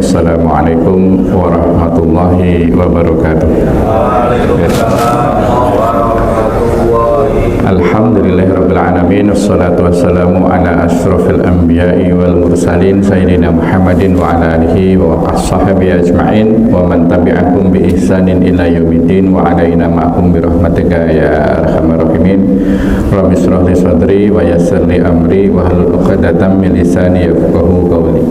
Assalamualaikum warahmatullahi wabarakatuh. Alhamdulillahirrabbilalamin. Assalatu wassalamu ala ashrafil anbiya'i wal mursalin Sayyidina Muhammadin wa ala alihi wa ashabihi ajma'in wa man tabi'ahum bi ihsanin ila yaumiddin wa alaina ma'hum bi rahmatika ya arhamar rahimin. Rabbi shrah li sadri wa yassir li amri wa hlul 'uqdatam min lisani yafqahu qawli.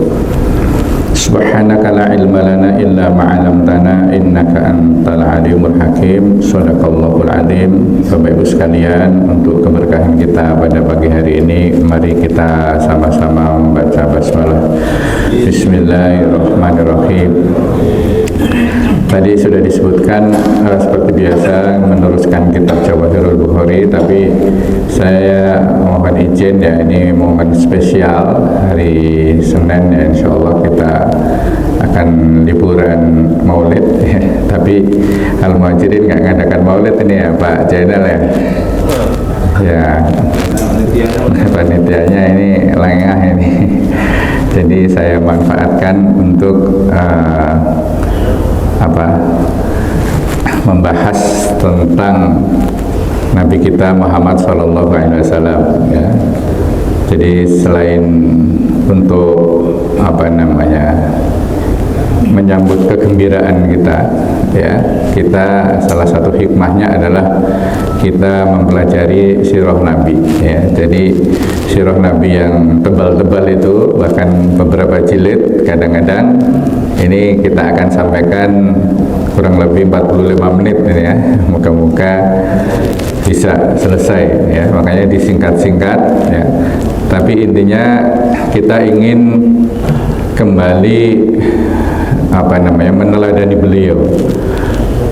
Subhanaka la ilma lana illa ma'alamtana innaka antal alimul hakim. Shadaqallahul azim. Bapak Ibu sekalian, untuk keberkahan kita pada pagi hari ini, mari kita sama-sama membaca basmalah. Bismillahirrahmanirrahim. Tadi sudah disebutkan seperti biasa meneruskan kitab Jawahirul Bukhari, tapi saya mohon izin ya, ini momen spesial hari Senin ya, insya Allah kita akan liburan Maulid ya. Tapi Al-Muhajirin nggak ngadakan Maulid ini ya Pak Jainal ya. Ya, panitianya ini lengah ini. Jadi saya manfaatkan untuk membahas tentang Nabi kita Muhammad SAW ya. Jadi selain untuk menyambut kegembiraan kita ya, kita salah satu hikmahnya adalah kita mempelajari sirah Nabi ya. Jadi sirah Nabi yang tebal-tebal itu, bahkan beberapa jilid kadang-kadang, ini kita akan sampaikan kurang lebih 45 menit ini ya. Moga-moga bisa selesai ya, makanya disingkat-singkat ya. Tapi intinya kita ingin kembali meneladani beliau,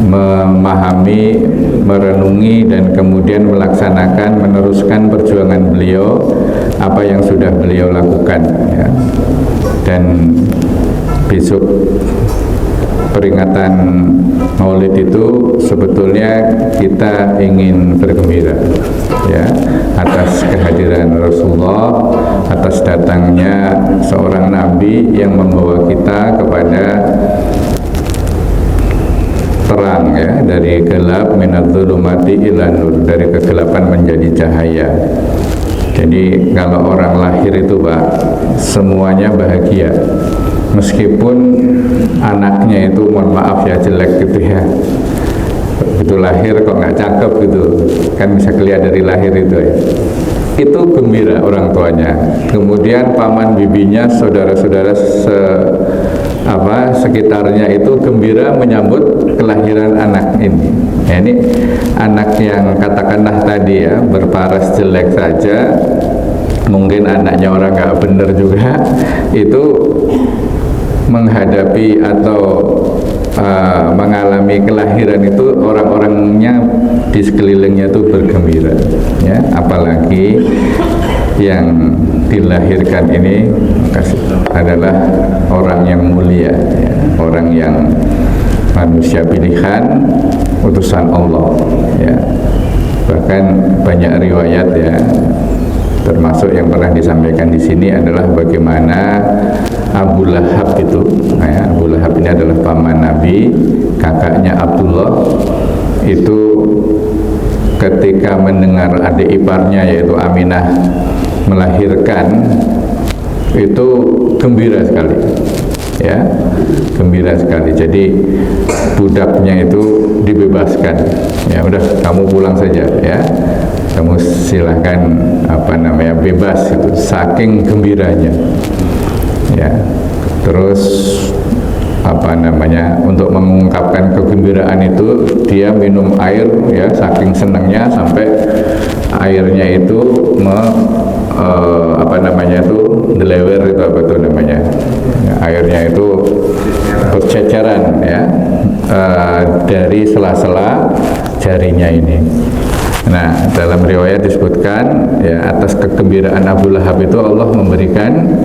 memahami, merenungi, dan kemudian melaksanakan, meneruskan perjuangan beliau, apa yang sudah beliau lakukan ya. Dan besok peringatan Maulid itu sebetulnya kita ingin bergembira ya, atas kehadiran Rasulullah, atas datangnya seorang Nabi yang membawa kita kepada terang ya, dari gelap, minadz-dzulumati ila nur, dari kegelapan menjadi cahaya. Jadi kalau orang lahir itu Pak, semuanya bahagia, meskipun anaknya itu mohon maaf ya jelek gitu ya, itu lahir kok nggak cakep gitu kan, bisa kelihatan dari lahir itu ya, itu gembira orang tuanya. Kemudian paman bibinya, saudara-saudara sekitarnya itu gembira menyambut kelahiran anak ini ya. Ini anak yang katakanlah tadi ya, berparas jelek saja, mungkin anaknya orang nggak bener juga, itu menghadapi atau mengalami kelahiran itu, orang-orangnya di sekelilingnya itu bergembira ya. Apalagi yang dilahirkan ini adalah orang yang mulia ya, orang yang manusia pilihan, utusan Allah ya. Bahkan banyak riwayat ya, termasuk yang pernah disampaikan di sini adalah bagaimana Abu Lahab itu ya, Abu Lahab ini adalah paman Nabi, kakaknya Abdullah, itu ketika mendengar adik iparnya yaitu Aminah melahirkan, itu gembira sekali ya, gembira sekali. Jadi budaknya itu dibebaskan ya, udah kamu pulang saja ya, kamu silahkan bebas, itu saking gembiranya ya. Terus untuk mengungkapkan kegembiraan itu, dia minum air ya, saking senangnya sampai airnya itu delewer itu ya, airnya itu berceceran ya, dari sela-sela jarinya ini. Nah, dalam riwayat disebutkan ya, atas kegembiraan Abu Lahab itu Allah memberikan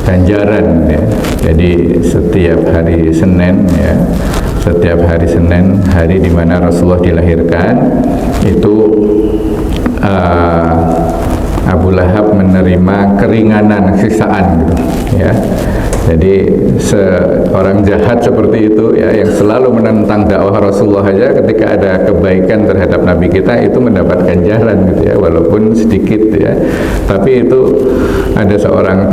ganjaran ya. Jadi setiap hari Senin ya, setiap hari Senin, hari di mana Rasulullah dilahirkan, itu Abu Lahab menerima keringanan siksaan gitu ya. Jadi seorang jahat seperti itu ya, yang selalu menentang dakwah Rasulullah aja, ketika ada kebaikan terhadap Nabi kita itu mendapat ganjaran gitu ya, walaupun sedikit ya. Tapi itu ada seorang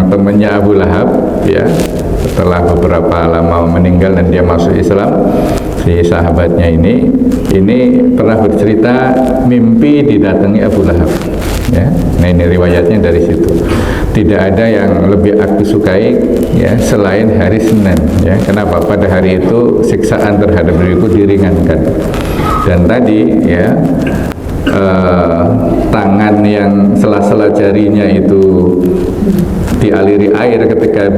temannya Abu Lahab ya, setelah beberapa lama meninggal dan dia masuk Islam, si sahabatnya ini pernah bercerita mimpi didatangi Abu Lahab ya. Nah ini riwayatnya dari situ. Tidak ada yang lebih aku sukai ya selain hari Senin ya. Kenapa? Pada hari itu siksaan terhadap diriku diringankan. Dan tadi ya tangan yang sela-sela jarinya itu dialiri air ketika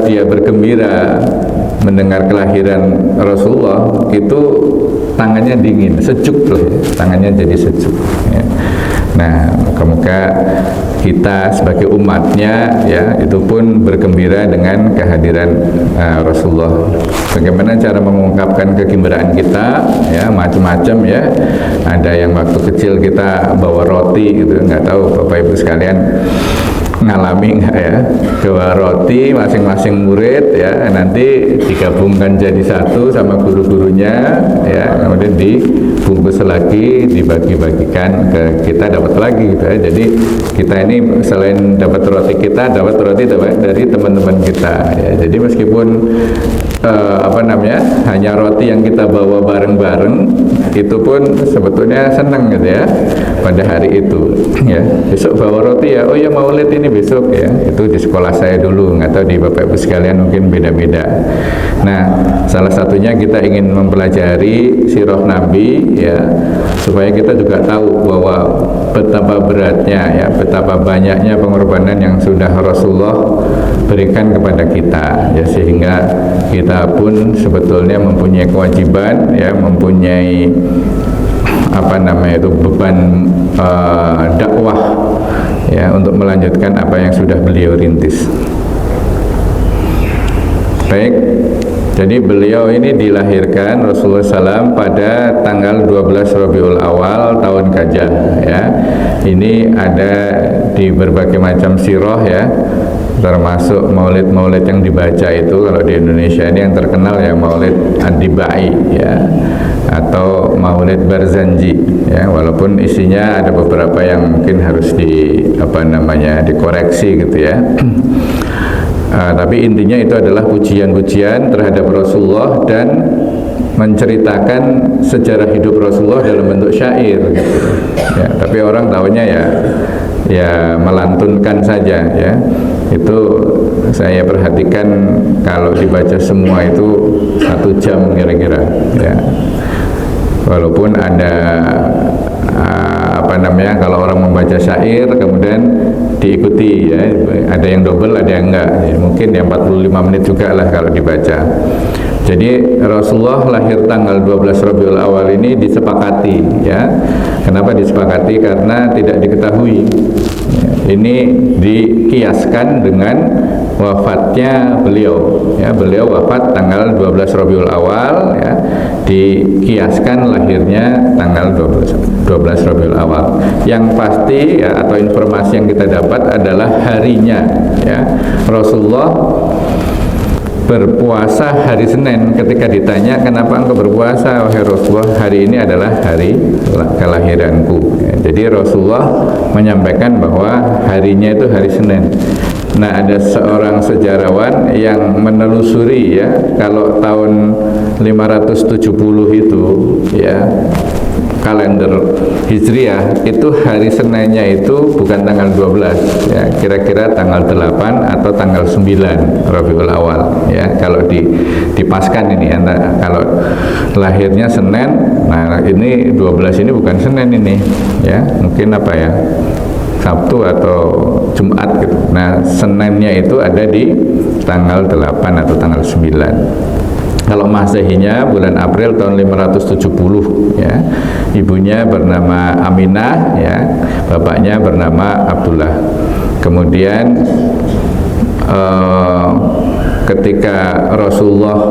dia bergembira mendengar kelahiran Rasulullah, itu tangannya dingin, sejuk loh ya. Tangannya jadi sejuk ya. Nah, moga-moga kita sebagai umatnya ya itu pun bergembira dengan kehadiran Rasulullah. Bagaimana cara mengungkapkan kegembiraan kita ya, macam-macam ya. Ada yang waktu kecil kita bawa roti gitu, nggak tahu Bapak Ibu sekalian ngalami nggak ya, bawa roti masing-masing murid ya, nanti digabungkan jadi satu sama guru-gurunya ya, kemudian dibungkus lagi, dibagi-bagikan ke kita, dapat lagi gitu ya. Jadi kita ini selain dapat roti kita, dapat roti dari teman-teman kita ya. Jadi meskipun hanya roti yang kita bawa bareng-bareng, itu pun sebetulnya senang gitu ya pada hari itu ya. Besok bawa roti ya, oh ya maulid ini besok ya. Itu di sekolah saya dulu, nggak tahu di Bapak Ibu sekalian mungkin beda-beda. Nah, salah satunya kita ingin mempelajari sirah Nabi ya, supaya kita juga tahu bahwa betapa beratnya ya, betapa banyaknya pengorbanan yang sudah Rasulullah berikan kepada kita ya, sehingga kita pun sebetulnya mempunyai kewajiban ya, mempunyai beban dakwah ya, untuk melanjutkan apa yang sudah beliau rintis. Baik, jadi beliau ini dilahirkan Rasulullah SAW pada tanggal 12 Rabiul Awal tahun Gajah ya. Ini ada di berbagai macam sirah ya, termasuk maulid-maulid yang dibaca itu. Kalau di Indonesia ini yang terkenal ya Maulid Ad-Dibai ya, atau Maulid Barzanji ya, walaupun isinya ada beberapa yang mungkin harus dikoreksi gitu ya. Tapi intinya itu adalah pujian-pujian terhadap Rasulullah dan menceritakan sejarah hidup Rasulullah dalam bentuk syair gitu ya. Tapi orang tahunya ya melantunkan saja ya. Itu saya perhatikan kalau dibaca semua itu 1 jam kira-kira ya. Walaupun ada kalau orang membaca syair kemudian diikuti ya, ada yang double, ada yang enggak ya, mungkin ya 45 menit juga lah kalau dibaca. Jadi Rasulullah lahir tanggal 12 Rabiul Awal ini disepakati ya. Kenapa disepakati? Karena tidak diketahui ya. Ini dikiaskan dengan wafatnya beliau ya. Beliau wafat tanggal 12 Rabiul Awal ya, dikiaskan lahirnya tanggal 12 Rabiul Awal. Yang pasti ya, atau informasi yang kita dapat adalah harinya ya. Rasulullah berpuasa hari Senin. Ketika ditanya kenapa engkau berpuasa wahai Rasulullah, hari ini adalah hari kelahiranku ya. Jadi Rasulullah menyampaikan bahwa harinya itu hari Senin. Nah, ada seorang sejarawan yang menelusuri ya, kalau tahun 570 itu ya, kalender Hijriah itu hari Seninnya itu bukan tanggal 12 ya, kira-kira tanggal 8 atau tanggal 9 Rabiul Awal ya, kalau dipaskan ini kalau lahirnya Senin, nah ini 12 ini bukan Senin ini ya, mungkin Sabtu atau Jumat gitu. Nah, Seninnya itu ada di tanggal 8 atau tanggal 9. Kalau Masehinya bulan April tahun 570 ya. Ibunya bernama Aminah ya, bapaknya bernama Abdullah. Kemudian ketika Rasulullah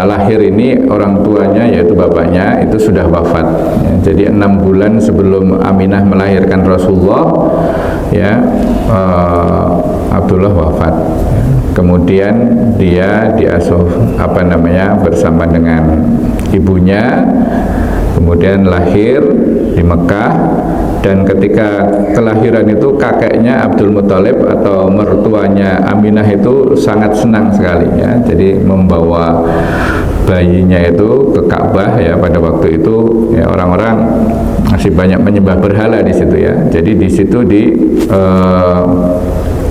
lahir ini orang tuanya yaitu bapaknya itu sudah wafat ya. Jadi 6 bulan sebelum Aminah melahirkan Rasulullah ya, Abdullah wafat ya. Kemudian dia diasuh bersama dengan ibunya, kemudian lahir di Mekah. Dan ketika kelahiran itu kakeknya Abdul Muthalib atau mertuanya Aminah itu sangat senang sekali ya. Jadi membawa bayinya itu ke Ka'bah ya, pada waktu itu ya orang-orang masih banyak menyembah berhala di situ ya. Jadi di situ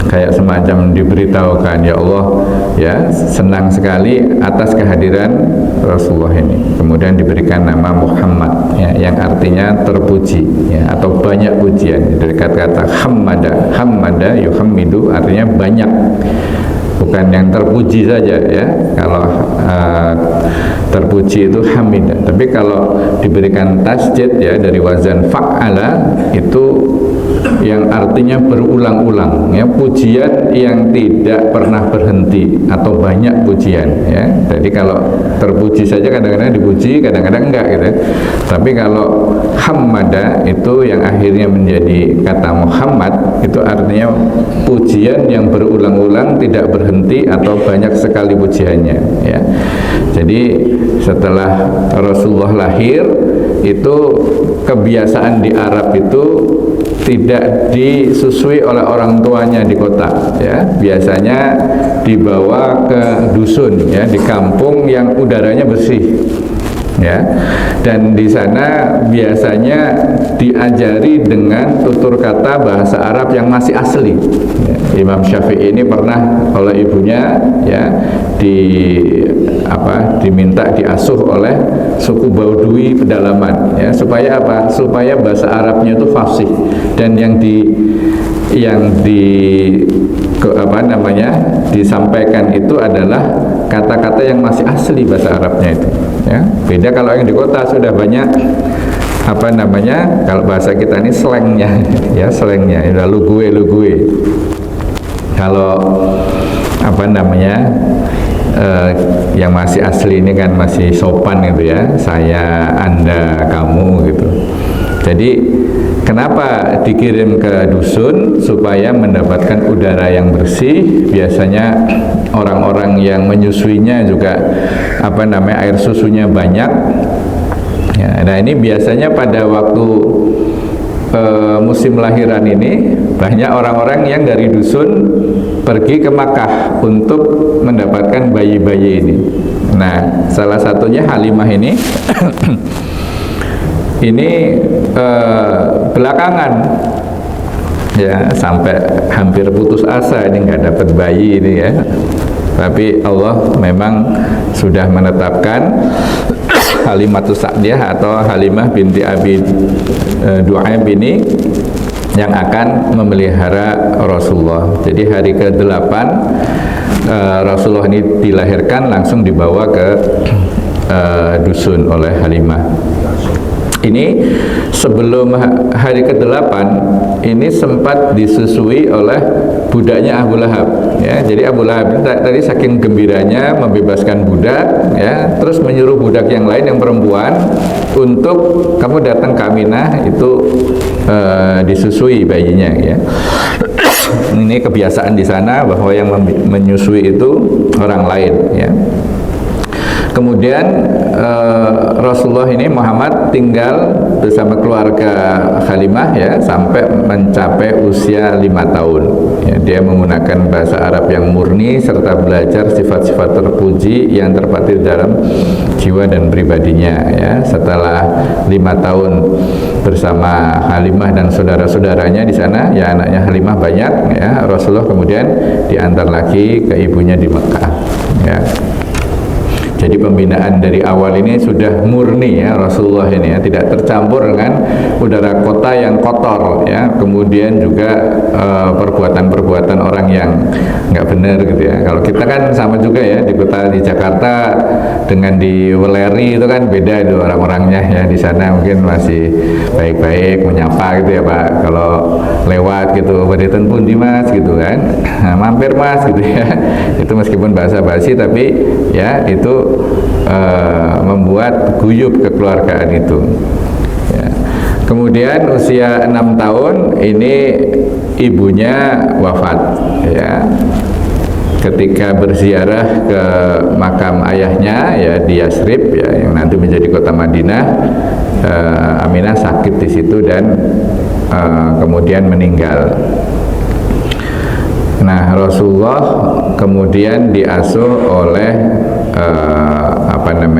kayak semacam diberitahukan, ya Allah ya senang sekali atas kehadiran Rasulullah ini. Kemudian diberikan nama Muhammad ya, yang artinya terpuji ya, atau banyak pujian. Dari kata-kata hamada yuhammidu artinya banyak, bukan yang terpuji saja ya. Kalau terpuji itu hamidah, tapi kalau diberikan tasjid ya dari wazan fa'ala itu yang artinya berulang-ulang ya, pujian yang tidak pernah berhenti atau banyak pujian ya. Jadi kalau terpuji saja kadang-kadang dipuji, kadang-kadang enggak gitu. Tapi kalau hamada itu yang akhirnya menjadi kata Muhammad, itu artinya pujian yang berulang-ulang, tidak berhenti atau banyak sekali pujiannya ya. Jadi setelah Rasulullah lahir itu kebiasaan di Arab itu tidak disusui oleh orang tuanya di kota ya, biasanya dibawa ke dusun ya, di kampung yang udaranya bersih ya, dan di sana biasanya diajari dengan tutur kata bahasa Arab yang masih asli ya. Imam Syafi'i ini pernah oleh ibunya ya diminta diasuh oleh suku Baudui pedalaman ya, supaya apa? Supaya bahasa Arabnya itu fasih, dan yang disampaikan itu adalah kata-kata yang masih asli bahasa Arabnya itu ya. Beda kalau yang di kota sudah banyak kalau bahasa kita ini slangnya ya, slangnya lu gue. Kalau yang masih asli ini kan masih sopan gitu ya, saya, anda, kamu gitu. Jadi kenapa dikirim ke dusun? Supaya mendapatkan udara yang bersih. Biasanya orang-orang yang menyusuinya juga air susunya banyak ya. Nah ini biasanya pada waktu musim lahiran ini banyak orang-orang yang dari dusun pergi ke Makkah untuk mendapatkan bayi-bayi ini. Nah salah satunya Halimah ini ini belakangan ya, sampai hampir putus asa ini nggak dapat bayi ini ya, tapi Allah memang sudah menetapkan Halimatus Sa'diyah atau Halimah binti Abi Du'aib ini yang akan memelihara Rasulullah. Jadi hari ke-8 Rasulullah ini dilahirkan, langsung dibawa ke dusun oleh Halimah. Ini sebelum hari ke-8 ini sempat disusui oleh budaknya Abu Lahab ya. Jadi Abu Lahab tadi saking gembiranya membebaskan budak ya, terus menyuruh budak yang lain yang perempuan untuk kamu datang ke Aminah itu disusui bayinya ya. Ini kebiasaan di sana bahwa yang menyusui itu orang lain ya. Kemudian Rasulullah ini Muhammad tinggal bersama keluarga Halimah ya sampai mencapai usia 5 tahun ya. Dia menggunakan bahasa Arab yang murni serta belajar sifat-sifat terpuji yang terpatri dalam jiwa dan pribadinya ya. Setelah 5 tahun bersama Halimah dan saudara-saudaranya di sana ya, anaknya Halimah banyak ya, Rasulullah kemudian diantar lagi ke ibunya di Mekah ya. Jadi pembinaan dari awal ini sudah murni ya Rasulullah ini ya, tidak tercampur dengan udara kota yang kotor ya, kemudian juga perbuatan-perbuatan orang yang nggak benar gitu ya. Kalau kita kan sama juga ya, di kota di Jakarta dengan di Weleri itu kan beda itu orang-orangnya ya. Di sana mungkin masih baik-baik menyapa gitu ya Pak, kalau lewat gitu berikan pundi Mas gitu kan, nah, mampir Mas gitu ya. Itu meskipun bahasa basi tapi ya itu membuat guyup kekeluargaan itu ya. Kemudian usia 6 tahun ini ibunya wafat ya. Ketika berziarah ke makam ayahnya ya di Yasrib ya, yang nanti menjadi kota Madinah, Aminah sakit di situ dan kemudian meninggal. Nah, Rasulullah kemudian diasuh oleh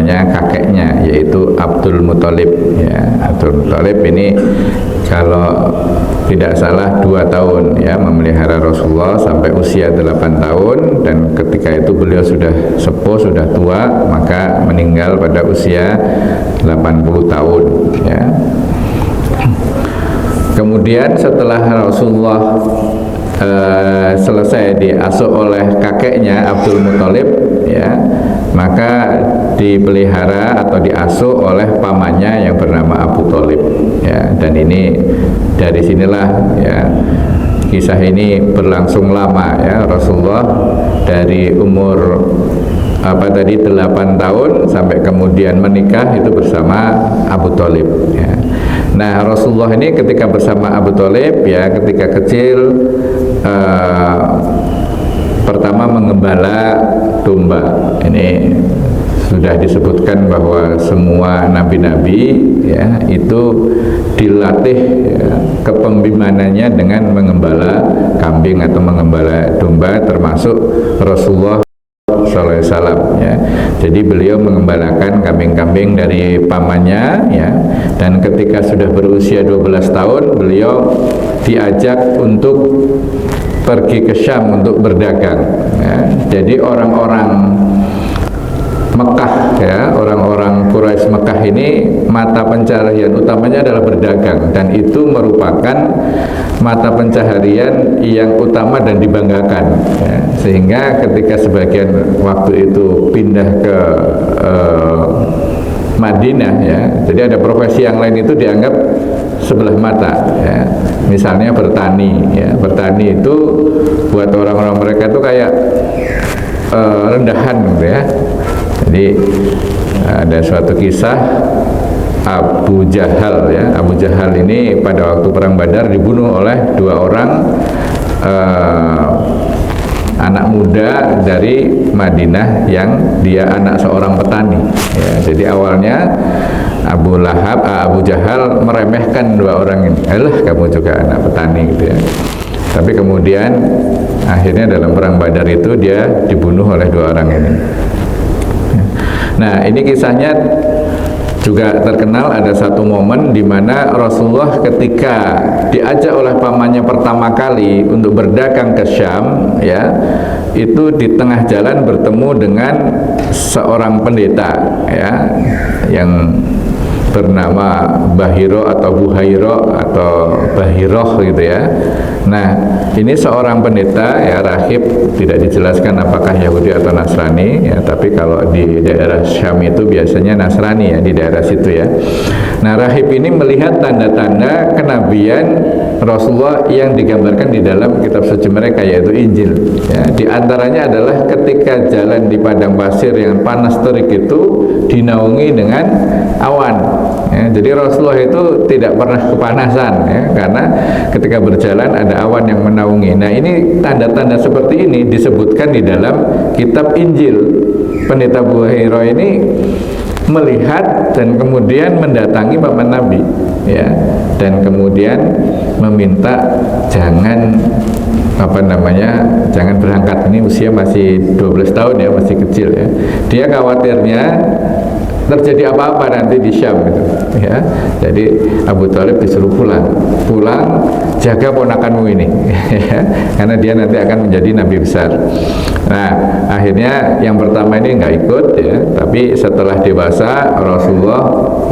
kakeknya, yaitu Abdul Muthalib ya. Abdul Muthalib ini kalau tidak salah 2 tahun ya memelihara Rasulullah sampai usia 8 tahun, dan ketika itu beliau sudah sepuh, sudah tua, maka meninggal pada usia 80 tahun ya. Kemudian setelah Rasulullah selesai diasuh oleh kakeknya Abdul Muthalib ya, maka dipelihara atau diasuh oleh pamannya yang bernama Abu Thalib ya. Dan ini dari sinilah ya kisah ini berlangsung lama ya. Rasulullah dari umur 8 tahun sampai kemudian menikah itu bersama Abu Thalib ya. Nah, Rasulullah ini ketika bersama Abu Thalib ya, ketika kecil pertama mengembala domba. Ini sudah disebutkan bahwa semua nabi-nabi ya itu dilatih ya, kepemimpinannya dengan mengembala kambing atau mengembala domba, termasuk Rasulullah sallallahu alaihi wasallam ya. Jadi beliau mengembalakan kambing-kambing dari pamannya ya, dan ketika sudah berusia 12 tahun beliau diajak untuk pergi ke Syam untuk berdagang ya. Jadi orang-orang Mekah ya, orang-orang Quraisy Mekah ini mata pencaharian utamanya adalah berdagang, dan itu merupakan mata pencaharian yang utama dan dibanggakan ya. Sehingga ketika sebagian waktu itu pindah ke Madinah ya, jadi ada profesi yang lain itu dianggap sebelah mata ya. Misalnya bertani ya, bertani itu buat orang-orang mereka itu kayak rendahan gitu ya. Jadi ada suatu kisah Abu Jahal ya. Abu Jahal ini pada waktu perang Badar dibunuh oleh 2 orang anak muda dari Madinah yang dia anak seorang petani ya. Jadi awalnya Abu Jahal meremehkan 2 orang ini. Alah, kamu juga anak petani gitu ya. Tapi kemudian akhirnya dalam perang Badar itu dia dibunuh oleh 2 orang ini. Nah, ini kisahnya juga terkenal. Ada satu momen di mana Rasulullah ketika diajak oleh pamannya pertama kali untuk berdagang ke Syam ya, itu di tengah jalan bertemu dengan seorang pendeta ya yang bernama Bahiro atau Buhairo atau Bahiroh gitu ya. Nah, ini seorang pendeta ya, rahib, tidak dijelaskan apakah Yahudi atau Nasrani ya, tapi kalau di daerah Syam itu biasanya Nasrani ya, di daerah situ ya. Nah, rahib ini melihat tanda-tanda kenabian Rasulullah yang digambarkan di dalam kitab suci mereka, yaitu Injil ya. Di antaranya adalah ketika jalan di padang pasir yang panas terik itu dinaungi dengan awan ya. Jadi Rasulullah itu tidak pernah kepanasan ya, karena ketika berjalan ada awan yang menaungi. Nah, ini tanda-tanda seperti ini disebutkan di dalam kitab Injil. Pendeta Buhairo ini melihat dan kemudian mendatangi paman Nabi ya, dan kemudian meminta jangan jangan berangkat. Ini usia masih 12 tahun ya, masih kecil ya. Dia khawatirnya terjadi apa-apa nanti di Syam gitu, ya. Jadi Abu Thalib disuruh pulang jaga ponakanmu ini ya, karena dia nanti akan menjadi nabi besar. Nah, akhirnya yang pertama ini nggak ikut ya, tapi setelah dewasa Rasulullah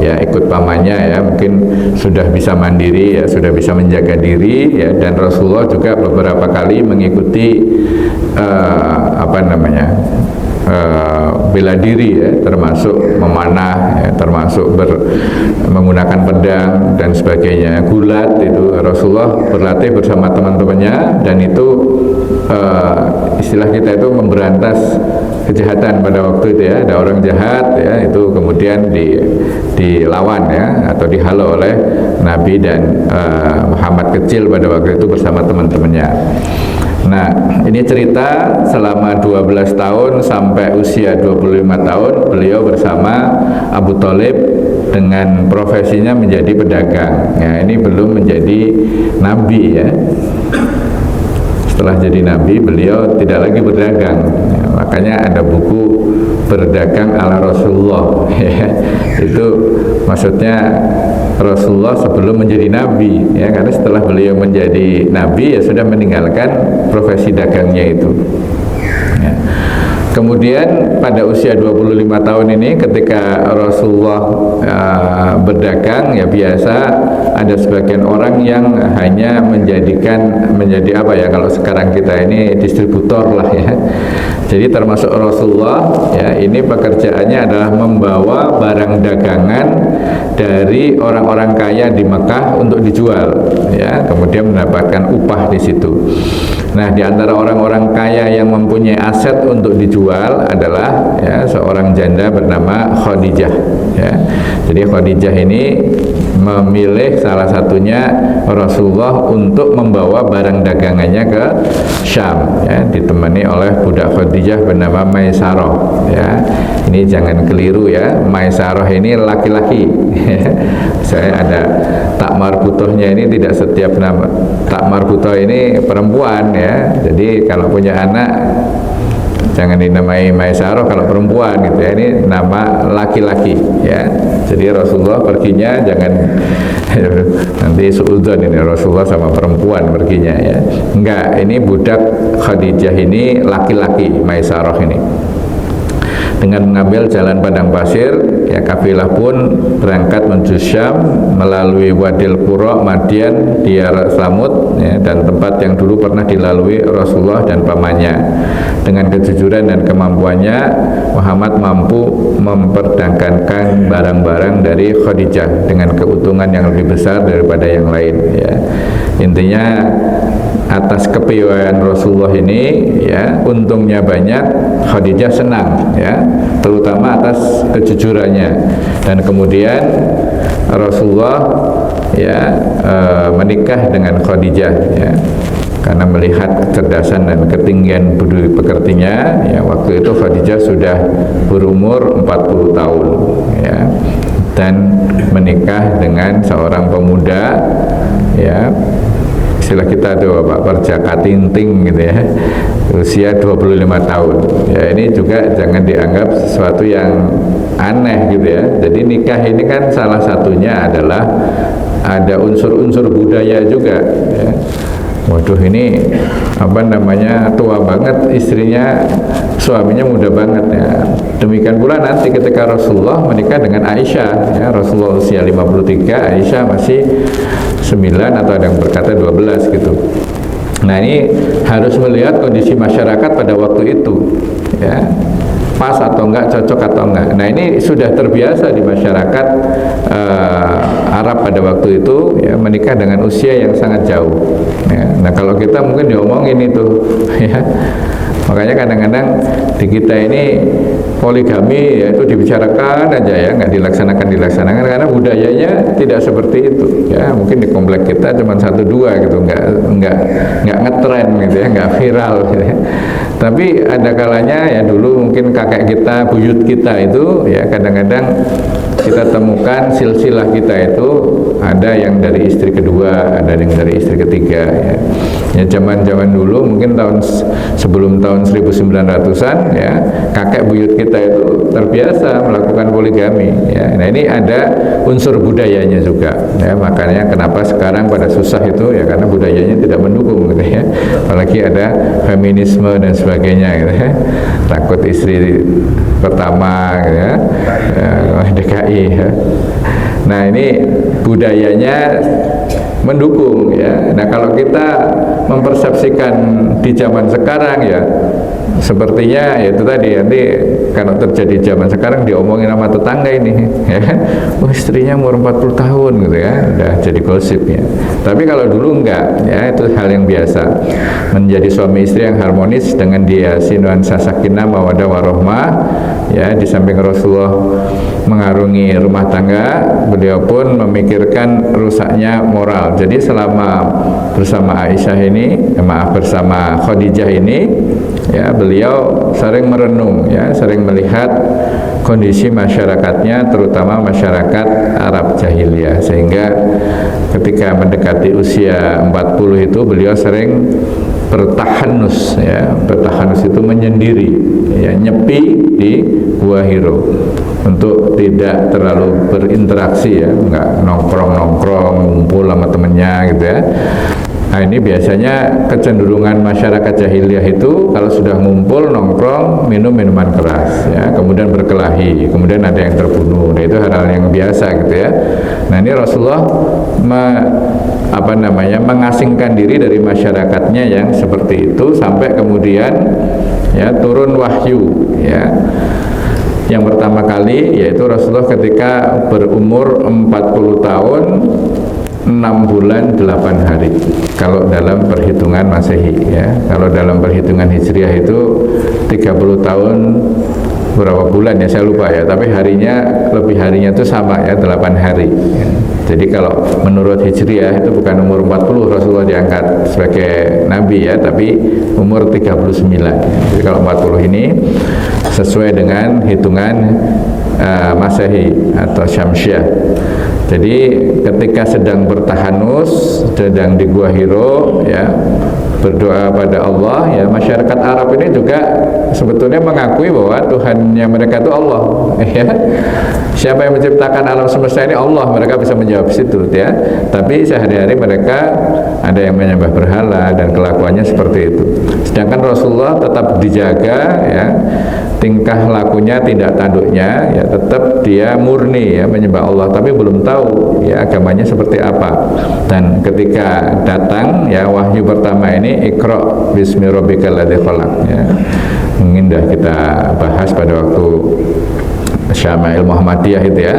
ya ikut pamannya ya, mungkin sudah bisa mandiri ya, sudah bisa menjaga diri ya, dan Rasulullah juga beberapa kali mengikuti bela diri ya, termasuk memanah ya, termasuk menggunakan pedang dan sebagainya, gulat itu Rasulullah berlatih bersama teman-temannya, dan itu istilah kita itu memberantas kejahatan pada waktu itu ya. Ada orang jahat ya, itu kemudian dilawan ya, atau dihalau oleh Nabi dan Muhammad kecil pada waktu itu bersama teman-temannya. Nah, ini cerita selama 12 tahun sampai usia 25 tahun beliau bersama Abu Thalib dengan profesinya menjadi pedagang. Ya, ini belum menjadi nabi ya. Setelah jadi nabi beliau tidak lagi berdagang. Ya, makanya ada buku Berdagang ala Rasulullah ya. Itu maksudnya Rasulullah sebelum menjadi nabi ya, karena setelah beliau menjadi nabi ya sudah meninggalkan profesi dagangnya itu ya. Kemudian pada usia 25 tahun ini ketika Rasulullah berdagang ya, biasa ada sebagian orang yang hanya menjadi apa ya, kalau sekarang kita ini distributor lah ya. Jadi termasuk Rasulullah ya, ini pekerjaannya adalah membawa barang dagangan dari orang-orang kaya di Mekah untuk dijual ya, kemudian mendapatkan upah di situ. Nah, di antara orang-orang kaya yang mempunyai aset untuk dijual adalah ya seorang janda bernama Khadijah ya. Jadi Khadijah ini memilih salah satunya Rasulullah untuk membawa barang dagangannya ke Syam ya, ditemani oleh budak Khadijah bernama Maisarah ya. Ini jangan keliru ya, Maisarah ini laki-laki saya ada tak marbutohnya, ini tidak setiap nama tak marbutoh ini perempuan ya. Jadi kalau punya anak jangan dinamai Maisarah kalau perempuan gitu ya, ini nama laki-laki ya. Jadi Rasulullah perginya jangan nanti suudzon ini Rasulullah sama perempuan perginya ya. Enggak, ini budak Khadijah ini laki-laki, Maisarah ini. Dengan mengambil jalan padang pasir ya, kafilah pun berangkat menuju Syam melalui Wadil Qura, Madian, Diyar Samud ya, dan tempat yang dulu pernah dilalui Rasulullah dan pamannya. Dengan kejujuran dan kemampuannya, Muhammad mampu memperdagangkan barang-barang dari Khadijah dengan keuntungan yang lebih besar daripada yang lain ya. Intinya atas kepiawaian Rasulullah ini ya, untungnya banyak, Khadijah senang ya, terutama atas kejujurannya. Dan kemudian Rasulullah ya menikah dengan Khadijah ya, karena melihat kecerdasan dan ketinggian budi pekertinya ya. Waktu itu Khadijah sudah berumur 40 tahun ya, dan menikah dengan seorang pemuda ya, istilah kita tuh Pak, perjaka tinting gitu ya, usia 25 tahun ya. Ini juga jangan dianggap sesuatu yang aneh gitu ya. Jadi nikah ini kan salah satunya adalah ada unsur-unsur budaya juga ya. Waduh, ini apa namanya, tua banget istrinya, suaminya muda banget ya. Demikian pula nanti ketika Rasulullah menikah dengan Aisyah ya, Rasulullah usia 53, Aisyah masih 9 atau ada yang berkata 12 gitu. Nah, ini harus melihat kondisi masyarakat pada waktu itu ya, pas atau enggak, cocok atau enggak. Nah, ini sudah terbiasa di masyarakat Arab pada waktu itu ya, menikah dengan usia yang sangat jauh ya. Nah, kalau kita mungkin diomongin itu ya. Makanya kadang-kadang di kita ini poligami ya, itu dibicarakan aja ya, nggak dilaksanakan karena budayanya tidak seperti itu ya. Mungkin di komplek kita cuma 1-2 gitu, nggak ngetren gitu ya, nggak viral gitu ya. Tapi ada kalanya ya, dulu mungkin kakek kita, buyut kita itu ya, kadang-kadang kita temukan silsilah kita itu ada yang dari istri kedua, ada yang dari istri ketiga ya. Ya zaman-zaman dulu mungkin sebelum tahun 1900-an ya, kakek buyut kita itu terbiasa melakukan poligami ya. Nah ini ada unsur budayanya juga ya, makanya kenapa sekarang pada susah itu ya karena budayanya tidak mendukung gitu ya. Apalagi ada feminisme dan sebagainya gitu ya. Takut istri pertama gitu ya, DKI ya. Nah ini budayanya mendukung ya. Nah kalau kita mempersepsikan di zaman sekarang ya sepertinya ya itu tadi, nanti kalau terjadi zaman sekarang diomongin sama tetangga ini ya, oh istrinya umur 40 tahun gitu ya, udah jadi gosip ya. Tapi kalau dulu enggak ya, itu hal yang biasa. Menjadi suami istri yang harmonis dengan dia nuansa sakinah mawaddah warahmah ya. Di samping Rasulullah mengarungi rumah tangga, beliau pun memikirkan rusaknya moral. Jadi selama bersama Aisyah ini, bersama Khadijah ini ya, beliau sering merenung ya, sering melihat kondisi masyarakatnya, terutama masyarakat Arab jahiliyah, sehingga ketika mendekati usia 40 itu beliau sering bertahanus ya. Bertahanus itu menyendiri ya, nyepi di Gua Hiro untuk tidak terlalu berinteraksi ya, nggak nongkrong-nongkrong ngumpul sama temennya gitu ya. Nah ini biasanya kecenderungan masyarakat jahiliyah itu kalau sudah ngumpul nongkrong minum minuman keras ya, kemudian berkelahi, kemudian ada yang terbunuh. Nah itu hal-hal yang biasa gitu ya. Nah ini Rasulullah mengasingkan diri dari masyarakatnya yang seperti itu, sampai kemudian ya turun wahyu ya. Yang pertama kali yaitu Rasulullah ketika berumur 40 tahun 6 bulan 8 hari kalau dalam perhitungan Masehi ya. Kalau dalam perhitungan Hijriah itu 30 tahun berapa bulan ya, saya lupa ya, tapi lebih harinya itu sama ya, 8 hari ya. Jadi kalau menurut Hijriah itu bukan umur 40 Rasulullah diangkat sebagai Nabi ya, tapi umur 39 ya. Jadi kalau 40 ini sesuai dengan hitungan Masehi atau Syamsiah. Jadi ketika sedang bertahanus, sedang di Gua Hiro ya, berdoa pada Allah ya, masyarakat Arab ini juga sebetulnya mengakui bahwa Tuhannya mereka itu Allah ya. Siapa yang menciptakan alam semesta ini? Allah. Mereka bisa menjawab situ ya. Tapi sehari-hari mereka ada yang menyembah berhala dan kelakuannya seperti itu. Sedangkan Rasulullah tetap dijaga ya, tingkah lakunya, tindak tanduknya ya, tetap dia murni ya menyembah Allah, tapi belum tahu ya agamanya seperti apa. Dan ketika datang ya wahyu pertama ini, Iqra bismi rabbikal ladzi khalaq ya. Mungkin dah kita bahas pada waktu Syama'il Muhammadiyah itu ya.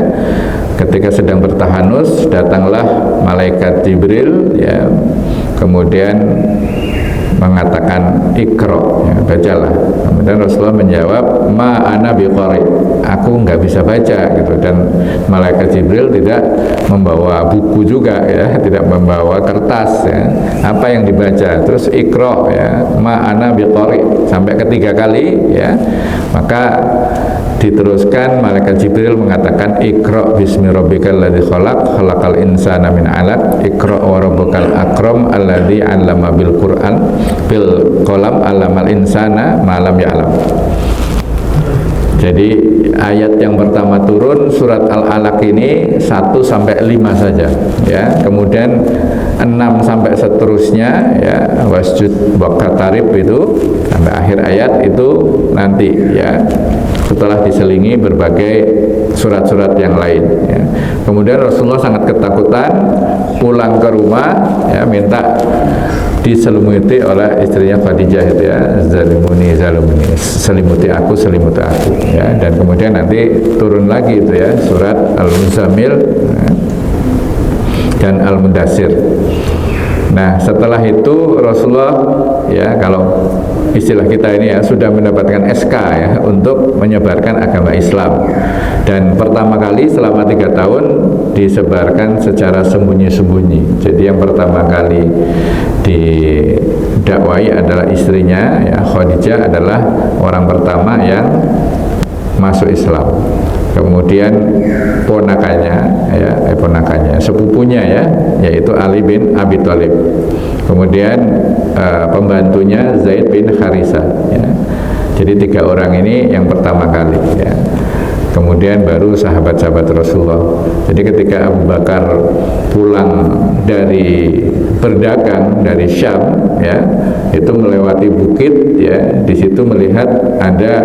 Ketika sedang bertahanus, datanglah malaikat Jibril ya, kemudian mengatakan Iqra ya, bacalah. Kemudian Rasulullah menjawab, ma ana biqari, aku nggak bisa baca gitu. Dan malaikat Jibril tidak membawa buku juga ya, tidak membawa kertas ya. Apa yang dibaca? Terus Iqra ya, ma ana biqari sampai ketiga kali ya. Maka diteruskan malaikat Jibril mengatakan Iqra bismi rabbikal ladzi khalaq khalaqal insana min 'alaq Iqra wa rabbukal akram alladzi 'allama bil Qur'an bil qalam 'allamal insana ma lam ya'lam. Jadi ayat yang pertama turun surat Al-Alaq ini 1 sampai 5 saja ya. Kemudian 6 sampai seterusnya ya, wasjud waqtarib itu sampai akhir ayat itu nanti ya, setelah diselingi berbagai surat-surat yang lain ya. Kemudian Rasulullah sangat ketakutan, pulang ke rumah ya, minta diselimuti oleh istrinya Khadijah itu ya, zalimuni selimuti aku ya. Dan kemudian nanti turun lagi itu ya, surat Al-Muzammil ya, dan Al-Mudassir. Nah setelah itu Rasulullah ya, kalau istilah kita ini ya, sudah mendapatkan SK ya untuk menyebarkan agama Islam. Dan pertama kali selama 3 tahun disebarkan secara sembunyi-sembunyi. Jadi yang pertama kali didakwai adalah istrinya ya, Khadijah adalah orang pertama yang masuk Islam kemudian ponakannya, sepupunya ya, yaitu Ali bin Abi Thalib, kemudian pembantunya Zaid bin Haritha ya. Jadi 3 orang ini yang pertama kali ya. Kemudian baru sahabat-sahabat Rasulullah. Jadi ketika Abu Bakar pulang dari berdagang dari Syam ya, itu melewati bukit ya, di situ melihat ada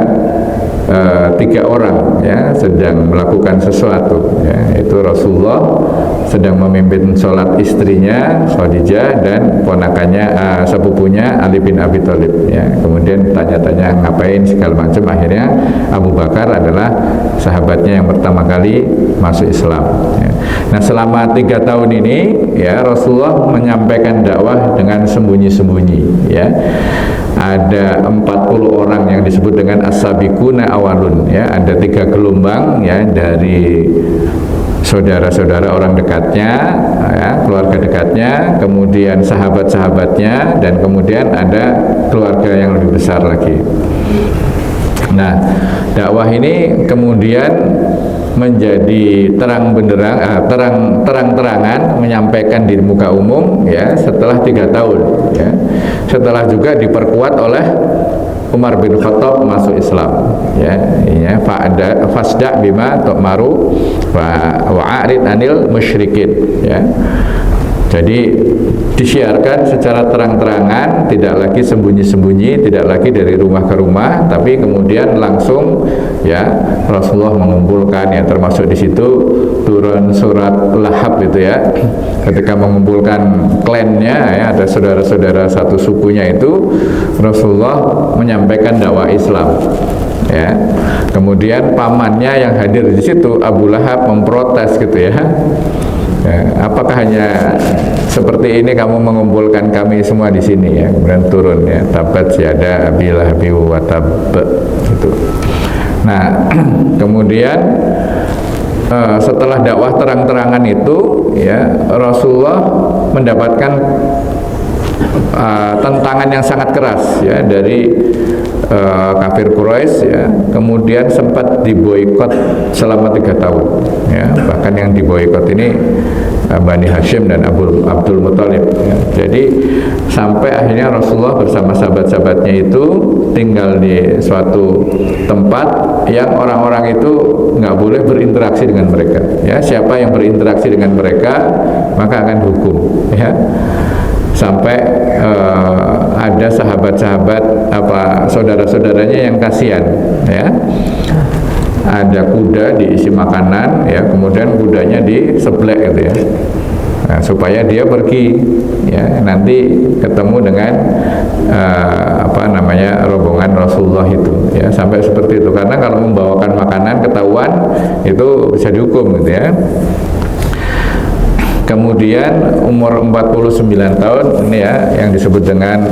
3 orang ya sedang melakukan sesuatu ya, itu Rasulullah sedang memimpin sholat istrinya Khadijah dan ponakannya sepupunya Ali bin Abi Thalib ya. Kemudian tanya-tanya ngapain segala macam, akhirnya Abu Bakar adalah sahabatnya yang pertama kali masuk Islam ya. Nah selama 3 tahun ini ya Rasulullah menyampaikan dakwah dengan sembunyi-sembunyi ya. Ada 40 orang yang disebut dengan as-sabiquna awalun ya, ada 3 gelombang ya, dari saudara-saudara orang dekatnya ya, keluarga dekatnya, kemudian sahabat-sahabatnya, dan kemudian ada keluarga yang lebih besar lagi. Nah, dakwah ini kemudian menjadi terang benderang, terang-terangan menyampaikan di muka umum ya setelah 3 tahun ya. Setelah juga diperkuat oleh Umar bin Khattab masuk Islam ya, fasda bima tu'maru wa'arid anil musyrikin ya. Jadi disiarkan secara terang-terangan, tidak lagi sembunyi-sembunyi, tidak lagi dari rumah ke rumah, tapi kemudian langsung ya Rasulullah mengumpulkan ya, termasuk di situ turun surat Lahab itu ya, ketika mengumpulkan klannya ya, ada saudara-saudara satu sukunya itu, Rasulullah menyampaikan dakwah Islam ya. Kemudian pamannya yang hadir di situ Abu Lahab memprotes gitu ya. Ya, apakah hanya seperti ini kamu mengumpulkan kami semua di sini ya? Kemudian turun ya, tabat yada Abi Lahab wa tab gitu. Nah, kemudian setelah dakwah terang-terangan itu ya, Rasulullah mendapatkan tentangan yang sangat keras ya dari kafir Quraisy ya. Kemudian sempat diboikot selama 3 tahun ya. Bahkan yang diboikot ini Bani Hashim dan Abdul Muthalib ya. Jadi sampai akhirnya Rasulullah bersama sahabat-sahabatnya itu tinggal di suatu tempat yang orang-orang itu nggak boleh berinteraksi dengan mereka ya. Siapa yang berinteraksi dengan mereka maka akan hukum ya. Sampai ada sahabat-sahabat saudara-saudaranya yang kasihan ya, ada kuda diisi makanan ya, kemudian kudanya diseblek gitu ya, nah, supaya dia pergi ya, nanti ketemu dengan rombongan Rasulullah itu ya, sampai seperti itu, karena kalau membawakan makanan ketahuan itu bisa dihukum gitu ya. Kemudian umur 49 tahun ini ya, yang disebut dengan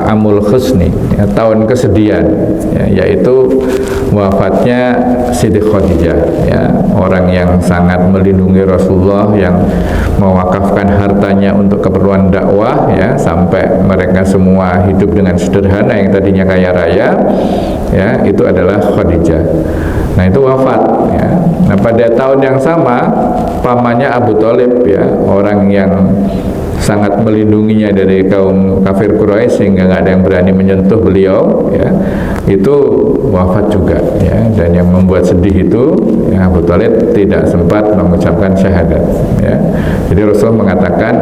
Amul Husni ya, tahun kesedihan ya, yaitu wafatnya Siti Khadijah ya, orang yang sangat melindungi Rasulullah, yang mewakafkan hartanya untuk keperluan dakwah ya, sampai mereka semua hidup dengan sederhana, yang tadinya kaya raya ya, itu adalah Khadijah. Nah, itu wafat ya. Nah, pada tahun yang sama pamannya Abu Thalib ya, orang yang sangat melindunginya dari kaum kafir Quraisy sehingga nggak ada yang berani menyentuh beliau ya, itu wafat juga ya. Dan yang membuat sedih itu ya, Abu Thalib tidak sempat mengucapkan syahadat ya. Jadi Rasulullah mengatakan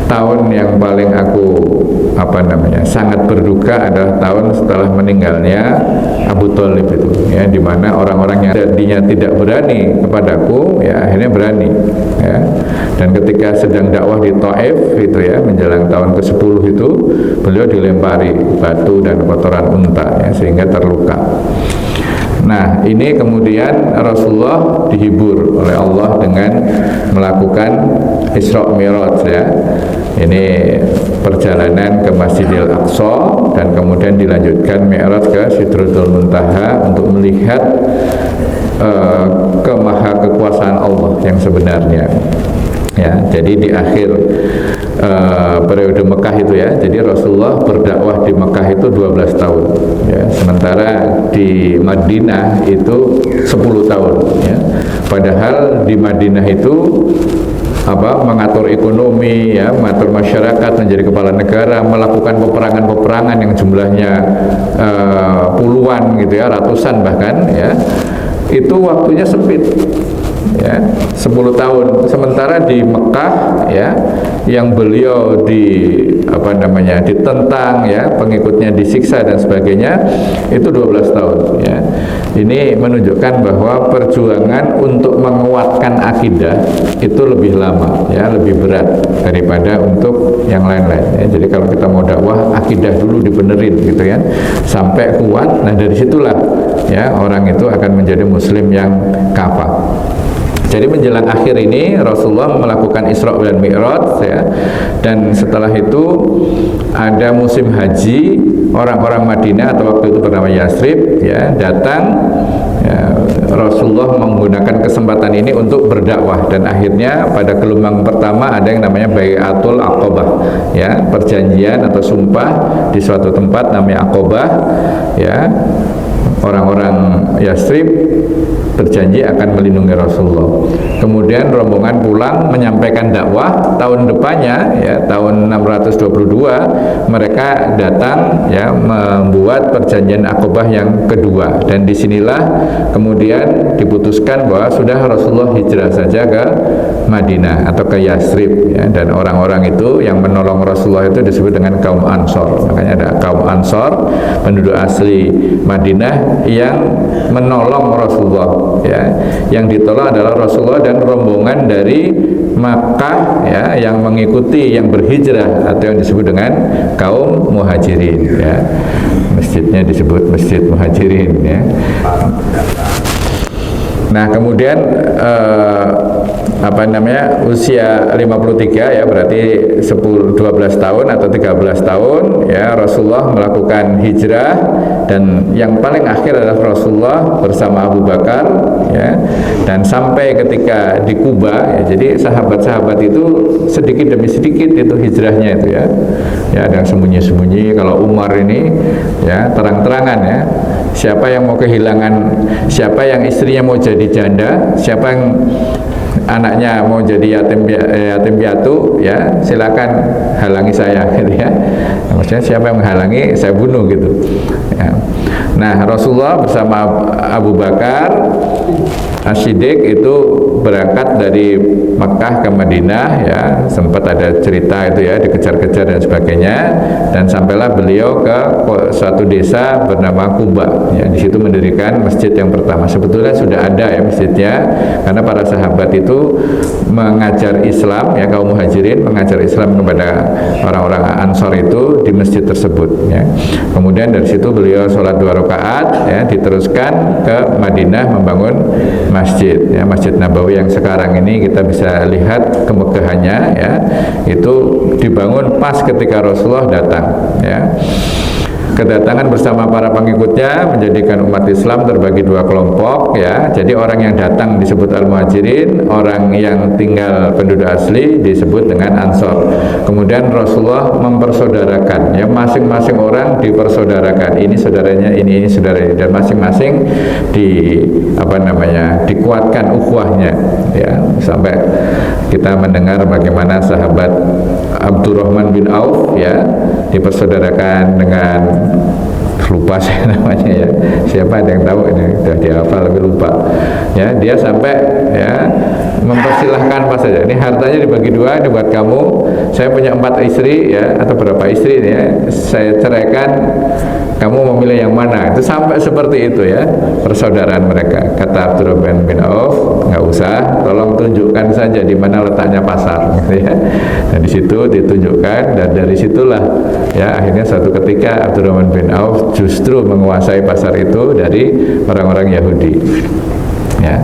tahun yang paling aku sangat berduka adalah tahun setelah meninggalnya Abu Thalib itu ya, di mana orang-orang yang tadinya tidak berani kepadaku ya akhirnya berani ya. Dan ketika sedang dakwah di Thaif itu ya, menjelang tahun ke-10 itu, beliau dilempari batu dan kotoran unta ya, sehingga terluka. Nah, ini kemudian Rasulullah dihibur oleh Allah dengan melakukan Isra Mi'raj ya. Ini perjalanan ke Masjidil Aqsa dan kemudian dilanjutkan Mi'raj ke Sidratul Muntaha untuk melihat kemaha kekuasaan Allah yang sebenarnya. Ya, jadi di akhir periode Mekah itu ya, jadi Rasulullah berdakwah di Mekah itu 12 tahun ya, sementara di Madinah itu 10 tahun ya. Padahal di Madinah itu mengatur ekonomi ya, mengatur masyarakat, menjadi kepala negara, melakukan peperangan-peperangan yang jumlahnya puluhan gitu ya, ratusan bahkan ya. Itu waktunya sempit ya, 10 tahun. Sementara di Mekah ya, yang beliau ditentang ya, pengikutnya disiksa dan sebagainya, itu 12 tahun ya. Ini menunjukkan bahwa perjuangan untuk menguatkan akidah itu lebih lama ya, lebih berat daripada untuk yang lain-lain ya. Jadi kalau kita mau dakwah, akidah dulu dibenerin gitu ya, sampai kuat. Nah dari situlah ya orang itu akan menjadi muslim yang kafah. Jadi menjelang akhir ini Rasulullah melakukan Isra dan Mi'raj ya, dan setelah itu ada musim haji, orang-orang Madinah atau waktu itu bernama Yasrib ya datang ya, Rasulullah menggunakan kesempatan ini untuk berdakwah, dan akhirnya pada gelombang pertama ada yang namanya Bai'atul Aqabah ya, perjanjian atau sumpah di suatu tempat namanya Aqabah ya. Orang-orang Yasrib berjanji akan melindungi Rasulullah. Kemudian rombongan pulang menyampaikan dakwah. Tahun depannya ya, tahun 622 mereka datang ya, membuat perjanjian Aqabah yang kedua, dan disinilah kemudian diputuskan bahwa sudah Rasulullah hijrah saja ke Madinah atau ke Yasrib ya, dan orang-orang itu yang menolong Rasulullah itu disebut dengan kaum Ansor. Makanya ada kaum Ansor, penduduk asli Madinah yang menolong Rasulullah ya. Yang ditolong adalah Rasulullah dan rombongan dari Makkah ya, yang mengikuti, yang berhijrah atau yang disebut dengan kaum Muhajirin ya. Masjidnya disebut Masjid Muhajirin ya. Nah kemudian usia 53 ya, berarti 12 tahun atau 13 tahun ya, Rasulullah melakukan hijrah, dan yang paling akhir adalah Rasulullah bersama Abu Bakar ya, dan sampai ketika di Kuba ya, jadi sahabat-sahabat itu sedikit demi sedikit itu hijrahnya itu ya, ada yang sembunyi-sembunyi. Kalau Umar ini ya terang-terangan ya, siapa yang mau kehilangan, siapa yang istrinya mau jadi janda, siapa yang anaknya mau jadi yatim piatu ya, silakan halangi saya gitu ya. Maksudnya siapa yang menghalangi saya bunuh gitu ya. Nah Rasulullah bersama Abu Bakar As-Siddiq itu berangkat dari Makkah ke Madinah ya, sempat ada cerita itu ya, dikejar-kejar dan sebagainya, dan sampailah beliau ke suatu desa bernama Kuba ya, di situ mendirikan masjid yang pertama. Sebetulnya sudah ada ya masjidnya, karena para sahabat itu mengajar Islam ya, kaum Muhajirin mengajar Islam kepada orang-orang Ansor itu di masjid tersebut ya. Kemudian dari situ beliau sholat 2 rakaat ya, diteruskan ke Madinah membangun masjid ya, Masjid Nabawi yang sekarang ini kita bisa lihat kemegahannya ya, itu dibangun pas ketika Rasulullah datang ya. Kedatangan bersama para pengikutnya menjadikan umat Islam terbagi 2 kelompok ya. Jadi orang yang datang disebut Al-Muhajirin, orang yang tinggal penduduk asli disebut dengan Ansor. Kemudian Rasulullah mempersaudarakan ya, masing-masing orang dipersaudarakan, ini saudaranya, ini saudaranya, dan masing-masing dikuatkan ukhuwahnya ya, sampai kita mendengar bagaimana sahabat Abdurrahman bin Auf ya dipersaudarakan dengan, lupa saya namanya ya, siapa ada yang tahu, ini sudah dihafal tapi lupa ya, dia sampai ya mempersilahkan pas saja, ini hartanya dibagi 2, ini buat kamu, saya punya 4 istri ya, atau berapa istri ini ya, saya ceraikan, kamu memilih yang mana. Itu sampai seperti itu ya persaudaraan mereka. Kata Abdurrahman bin Auf, nggak usah, tolong tunjukkan saja di mana letaknya pasar gitu ya. Dan di situ ditunjukkan, dan dari situlah ya akhirnya suatu ketika Abdurrahman bin Auf justru menguasai pasar itu dari orang-orang Yahudi ya.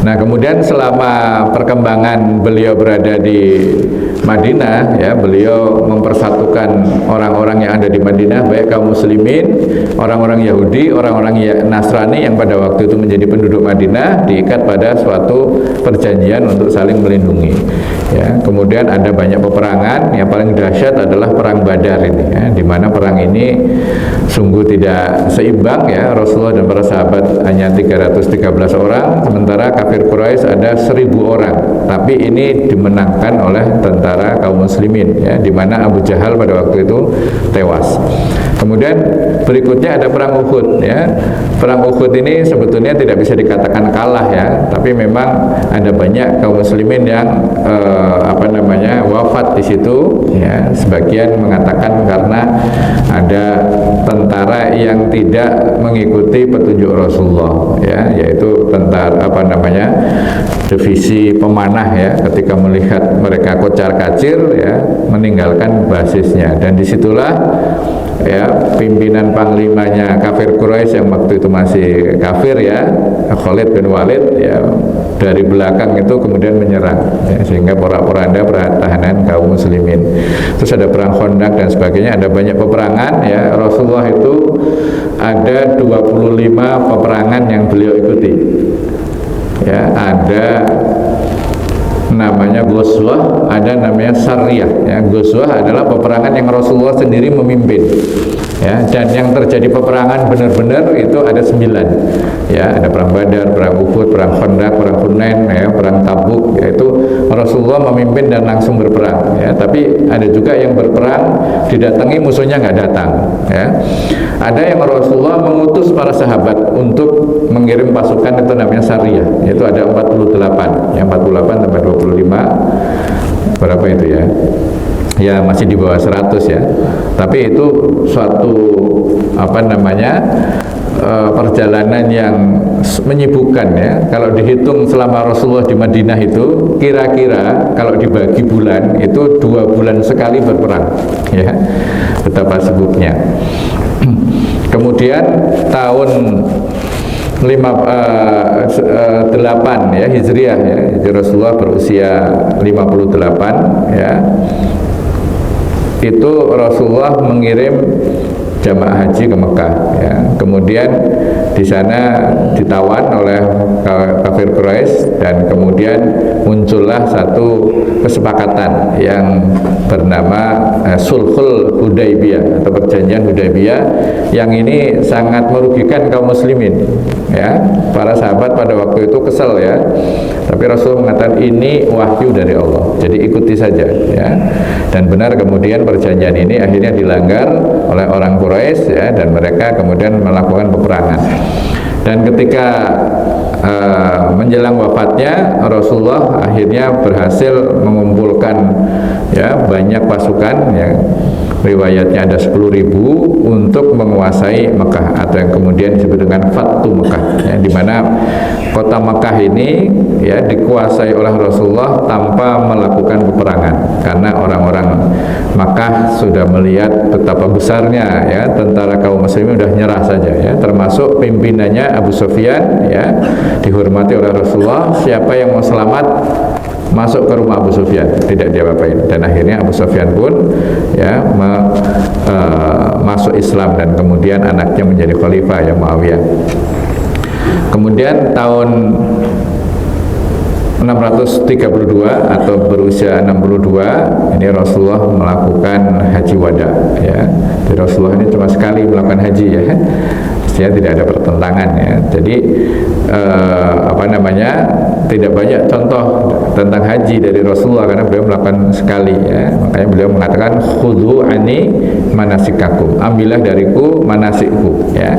Nah, kemudian selama perkembangan beliau berada di Madinah, ya, beliau mempersatukan orang-orang yang ada di Madinah, baik kaum muslimin, orang-orang Yahudi, orang-orang Nasrani yang pada waktu itu menjadi penduduk Madinah, diikat pada suatu perjanjian untuk saling melindungi. Ya, kemudian ada banyak peperangan, yang paling dahsyat adalah perang Badar ini, ya, di mana perang ini sungguh tidak seimbang, ya. Rasulullah dan para sahabat hanya 313 orang, sementara kafir Quraisy ada 1000 orang. Tapi ini dimenangkan oleh tentara kaum muslimin, ya, di mana Abu Jahal pada waktu itu tewas. Kemudian berikutnya ada perang Uhud, ya. Perang Uhud ini sebetulnya tidak bisa dikatakan kalah, ya, tapi memang ada banyak kaum muslimin yang wafat di situ, ya. Sebagian mengatakan karena ada tentara yang tidak mengikuti petunjuk Rasulullah, ya, yaitu tentara divisi pemanah, ya, ketika melihat mereka kocar-kacir, ya, meninggalkan basisnya. Dan disitulah, ya, pimpinan panglimanya kafir Quraisy yang waktu itu masih kafir, ya, Khalid bin Walid, ya, dari belakang itu kemudian menyerang, ya, sehingga porak-poranda pertahanan kaum muslimin. Terus ada perang Khandaq dan sebagainya, ada banyak peperangan, ya. Rasulullah itu ada 25 peperangan yang beliau ikuti, ya. Ada namanya Ghazwah, ada namanya Sariyah, ya. Ghazwah adalah peperangan yang Rasulullah sendiri memimpin, ya, dan yang terjadi peperangan benar-benar itu ada 9, ya. Ada perang Badar, perang Uhud, perang Khandaq, perang Hunain, ya, perang Tabuk, yaitu Rasulullah memimpin dan langsung berperang, ya. Tapi ada juga yang berperang didatangi musuhnya nggak datang, ya. Ada yang Rasulullah mengutus para sahabat untuk mengirim pasukan, itu namanya Sariyah, yaitu ada 48, ya, 48 tambah 25 berapa itu, ya? Ya masih di bawah 100, ya. Tapi itu suatu perjalanan yang menyibukkan, ya. Kalau dihitung selama Rasulullah di Madinah itu kira-kira kalau dibagi bulan itu 2 bulan sekali berperang, ya. Betapa sibuknya. Kemudian tahun 8 ya Hijriah, ya. Jadi Rasulullah berusia 58, ya. Itu Rasulullah mengirim jamaah haji ke Mekah, ya. Kemudian di sana ditawan oleh kafir Quraisy dan kemudian muncullah satu kesepakatan yang bernama Sulhul Hudaybiyah atau perjanjian Hudaybiyah, yang ini sangat merugikan kaum muslimin, ya. Para sahabat pada waktu itu kesel, ya. Tapi Rasul mengatakan ini wahyu dari Allah, jadi ikuti saja, ya. Dan benar kemudian perjanjian ini akhirnya dilanggar oleh orang Quraisy, ya, dan mereka kemudian melakukan peperangan. Dan ketika menjelang wafatnya Rasulullah akhirnya berhasil mengumpulkan, ya, banyak pasukan, ya. Riwayatnya ada 10.000 untuk menguasai Mekah atau yang kemudian disebut dengan Fathu Mekah, ya, di mana kota Mekah ini, ya, dikuasai oleh Rasulullah tanpa melakukan peperangan, karena orang-orang Makkah sudah melihat betapa besarnya, ya, tentara kaum muslimin sudah nyerah saja, ya, termasuk pimpinannya Abu Sufyan, ya, dihormati oleh Rasulullah. Siapa yang mau selamat masuk ke rumah Abu Sufyan, tidak diapa-apain. Dan akhirnya Abu Sufyan pun, ya, masuk Islam dan kemudian anaknya menjadi khalifah, ya, Muawiyah. Kemudian tahun 632 atau berusia 62 ini Rasulullah melakukan haji wada, ya. Jadi Rasulullah ini cuma sekali melakukan haji, ya. Mestinya tidak ada pertentangan, ya. Jadi tidak banyak contoh tentang haji dari Rasulullah karena beliau melakukan sekali, ya. Makanya beliau mengatakan khudhu ani manasikakum, ambillah dariku manasikku, ya.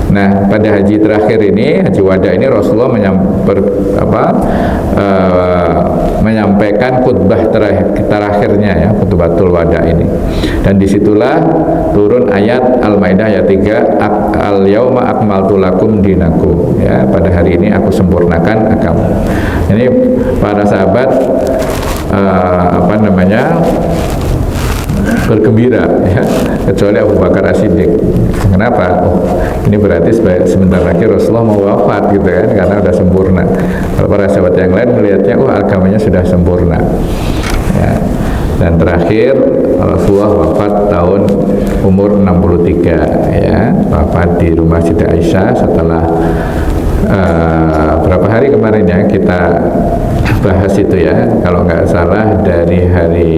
Nah, pada haji terakhir ini, haji wada ini, Rasulullah menyampaikan khutbah terakhirnya, ya, khutbatul wada ini. Dan disitulah turun ayat Al-Maidah ayat 3, al-yauma akmaltu lakum dinakum, ya, pada hari ini aku sempurnakan agama. Ini para sahabat bergembira, ya, kecuali Abu Bakar As-Siddiq. Kenapa? Oh, ini berarti sebentar lagi Rasulullah mau wafat gitu kan, karena sudah sempurna. Kalau para sahabat yang lain melihatnya, oh agamanya sudah sempurna. Ya. Dan terakhir Rasulullah wafat tahun umur 63, ya, wafat di rumah Siti Aisyah setelah berapa hari kemarin ya kita bahas itu ya, kalau nggak salah dari hari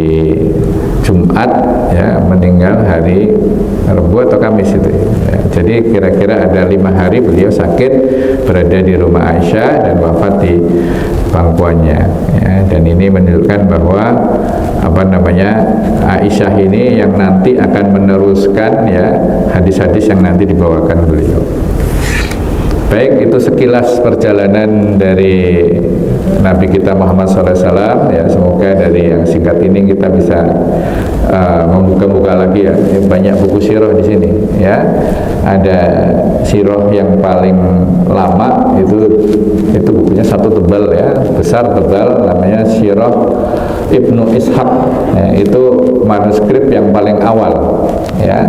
Jumat ya, meninggal hari Rabu atau Kamis itu ya. Jadi kira-kira ada 5 hari beliau sakit berada di rumah Aisyah dan wafat di pangkuannya ya. Dan ini menunjukkan bahwa Aisyah ini yang nanti akan meneruskan ya hadis-hadis yang nanti dibawakan beliau. Baik, itu sekilas perjalanan dari Nabi kita Muhammad SAW ya. Semoga dari yang singkat ini kita bisa membuka-buka lagi ya. Banyak buku sirah di sini ya. Ada sirah yang paling lama itu bukunya satu tebal ya, besar tebal, namanya Sirah Ibnu Ishaq ya, itu manuskrip yang paling awal ya,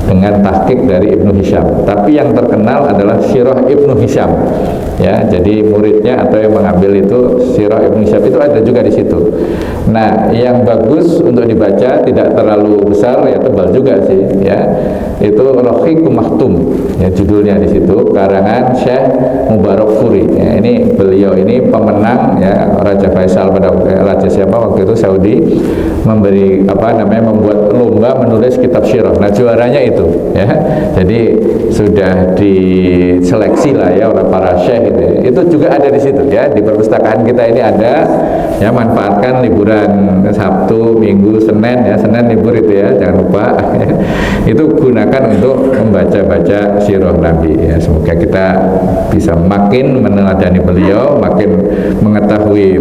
dengan tahqiq dari Ibnu Hisham. Tapi yang terkenal adalah Sirah Ibnu Hisham ya. Jadi muridnya atau yang mengambil itu Sirah Ibnu Hisham itu ada juga di situ. Nah, yang bagus untuk dibaca, tidak terlalu besar ya, tebal juga sih ya. Itu Rahiqum Maktum ya, judulnya di situ, karangan Syekh Mubarakfuri ya. Ini beliau ini pemenang ya, Raja Faisal pada Raja siapa waktu itu Saudi memberi membuat lomba menulis kitab sirah. Nah, juaranya itu ya. Jadi sudah diseleksi lah ya oleh para syekh gitu ya. Itu juga ada di situ ya, di perpustakaan kita ini ada ya. Manfaatkan liburan Sabtu, Minggu, Senin ya, Senin libur itu ya, jangan lupa ya. Itu gunakan untuk membaca-baca sirah Nabi ya. Semoga kita bisa makin meneladani beliau, makin mengetahui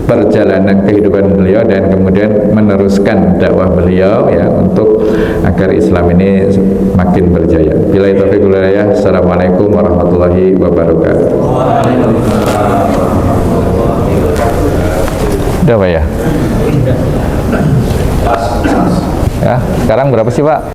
perjalanan kehidupan beliau dan kemudian meneruskan dakwah beliau ya, untuk agar Islam ini makin berjaya. Billahi taufiq wal hidayah. Assalamualaikum warahmatullahi wabarakatuh. Udah Pak ya? Ya, sekarang berapa sih Pak?